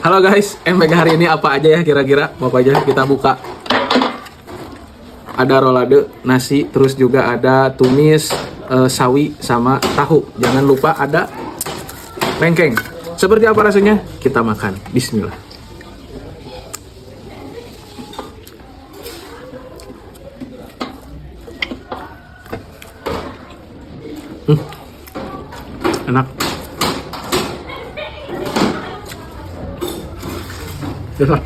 Halo guys, MBK hari ini apa aja ya kira-kira? Apa aja kita buka. Ada rolade, nasi, terus juga ada tumis, sawi, sama tahu. Jangan lupa ada lengkeng. Seperti apa rasanya? Kita makan. Bismillah. Enak. Ya,